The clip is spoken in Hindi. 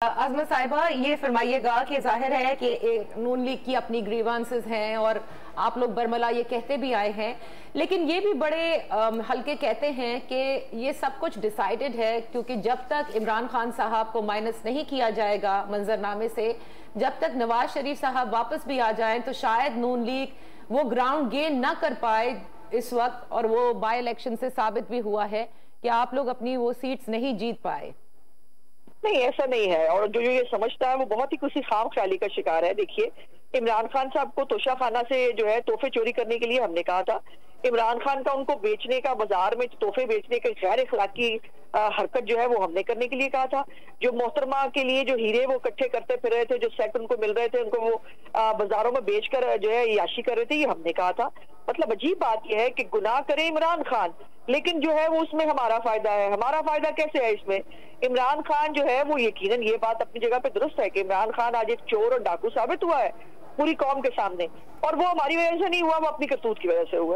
अजमत साहिबा, ये फरमाइएगा कि जाहिर है कि नून लीग की अपनी ग्रीवांसेस हैं और आप लोग बरमला ये कहते भी आए हैं, लेकिन ये भी बड़े हल्के कहते हैं कि ये सब कुछ डिसाइडेड है, क्योंकि जब तक इमरान खान साहब को माइनस नहीं किया जाएगा मंजरनामे से, जब तक नवाज शरीफ साहब वापस भी आ जाएं तो शायद नून लीग वो ग्राउंड गेन ना कर पाए इस वक्त, और वो बाई इलेक्शन से साबित भी हुआ है कि आप लोग अपनी वो सीट्स नहीं जीत पाए। नहीं, ऐसा नहीं है। और जो ये समझता है वो बहुत ही किसी खाम ख्याली का शिकार है। देखिए, इमरान खान साहब को तोशा खाना से जो है तोहफे चोरी करने के लिए हमने कहा था। इमरान खान का उनको बेचने का, बाजार में तोहफे बेचने का गैर अखलाकी हरकत जो है वो हमने करने के लिए कहा था। जो मोहतरमा के लिए जो हीरे वो इकट्ठे करते फिर रहे थे, जो सेट उनको मिल रहे थे, उनको वो बाजारों में बेचकर जो है याशी कर रहे थे, ये हमने कहा था। मतलब अजीब बात यह है कि गुनाह करे इमरान खान, लेकिन जो है वो उसमें हमारा फायदा है। हमारा फायदा कैसे है इसमें? इमरान खान जो है वो यकीनन ये बात अपनी जगह पे दुरुस्त है कि इमरान खान आज एक चोर और डाकू साबित हुआ है पूरी कौम के सामने, और वो हमारी वजह से नहीं हुआ, वो अपनी करतूत की वजह से हुआ है।